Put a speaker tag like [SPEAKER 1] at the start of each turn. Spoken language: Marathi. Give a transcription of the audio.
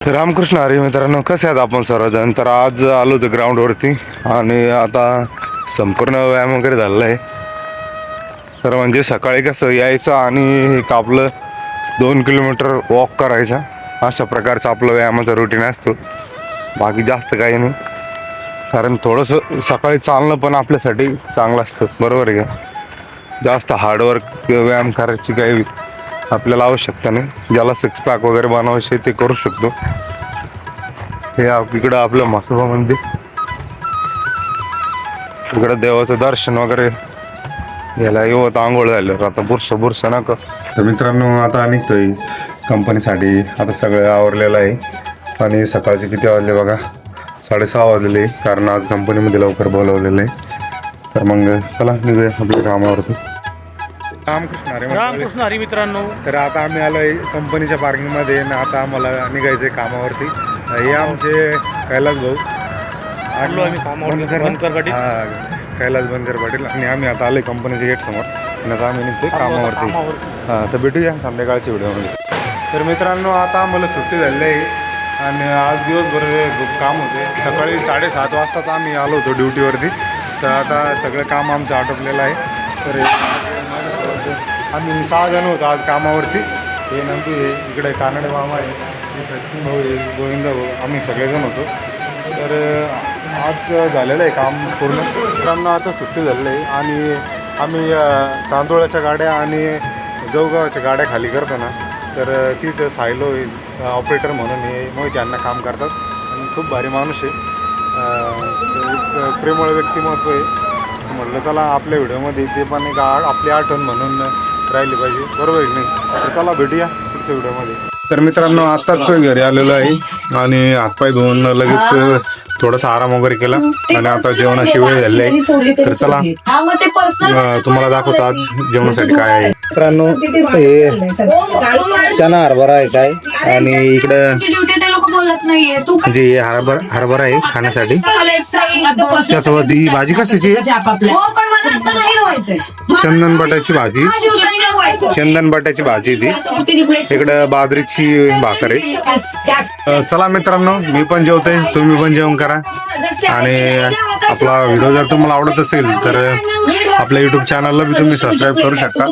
[SPEAKER 1] रामकृष्ण हरी मित्रांनो, कसे आहेत आपण सर्वजण. तर आज आलो होतो ग्राउंडवरती आणि आता संपूर्ण व्यायाम वगैरे झालेला आहे. तर म्हणजे सकाळी कसं यायचं आणि एक आपलं 2 किलोमीटर वॉक करायचा, अशा प्रकारचं आपलं व्यायामाचा रुटीन असतो. बाकी जास्त काही नाही, कारण थोडंसं सकाळी चालणं पण आपल्यासाठी चांगलं असतं, बरोबर आहे का. जास्त हार्डवर्क व्यायाम करायची काही आपल्याला आवश्यकता नाही. ज्याला 6 पॅक वगैरे बनवायचे ते करू शकतो. हे इकडं आपलं म्हसोबा मंदिर, इकडं देवाचं दर्शन वगैरे याला येवत आंघोळ झालं. आता बुरसा नका. तर मित्रांनो, आता निघतोय कंपनीसाठी. आता सगळं आवरलेलं आहे आणि सकाळचे किती वाजले बघा, 6:30 वाजलेले, कारण आज कंपनीमध्ये लवकर बोलवलेलं आहे. तर मग चला निघूया आपल्या कामावरती.
[SPEAKER 2] रामकृष्ण हरी मित्रांनो.
[SPEAKER 1] तर आता आम्ही आलोय कंपनीच्या पार्किंगमध्ये आणि आता आम्हाला निघायचंय कामावरती. हे आमचे कैलास भाऊ
[SPEAKER 2] आलो आम्ही कामावरती, बनकर पाटील.
[SPEAKER 1] कैलास बनकर पाटील. आणि आम्ही आता आलोय कंपनीच्या गेट समोर आणि आता आम्ही निघतोय कामावरती. तर भेटूया संध्याकाळच्या व्हिडिओमध्ये. तर मित्रांनो, आता आम्हाला सुट्टी झालेली आहे आणि आज दिवसभर काम होते. सकाळी 7:30 वाजताच आम्ही आलो होतो ड्युटीवरती. तर आता सगळं काम आमचं आटोपलेलं आहे. तर आम्ही 6 जण होतो आज कामावरती. हे नंतर हे इकडे कानडे मामा आहे, हे सचिन भाऊ आहे, गोविंद भाऊ, आम्ही सगळेजण होतो. तर आज झालेलं आहे काम पूर्ण. मित्रांनो, आता सुट्टी झालेली आहे आणि आम्ही तांदूळाच्या गाड्या आणि जवगावाच्या गाड्या खाली करतो ना, तर तिथं सायलो ऑपरेटर म्हणून हे मोहित यांना काम करतात आणि खूप भारी माणूस आहे. प्रेमळ व्यक्तिमत्व आहे. म्हटलं चला आपल्या व्हिडिओमध्ये ते पण एक आपली आठवण म्हणून राहिली पाहिजे, बरोबर आहे की नाही. तर चला भेटूया पुढच्या व्हिडिओमध्ये. तर मित्रांनो, आत्ताच घरी आलेलो आहे आणि हातपाय धुवून लगेच थोडासा आराम वगैरे केला आणि आता जेवणाची वेळ झाली आहे. तर चला तुम्हाला दाखवतो आज जेवणासाठी काय आहे. मित्रांनो, हे चना हरभरा आहे काय, आणि इकडं म्हणजे हरभरा आहे खाण्यासाठी. त्यासोबत ही भाजी कशाची आहे? चंदन बटाची भाजी. चंदन बटाची भाजी ती. इकडं बाजरीची भाकर आहे. चला मित्रांनो, मी पण जेवतोय, तुम्ही पण जेवण करा. आणि आपला व्हिडिओ जर तुम्हाला आवडत असेल तर आपल्या YouTube चॅनलला बी तुम्ही सबस्क्राईब करू शकता.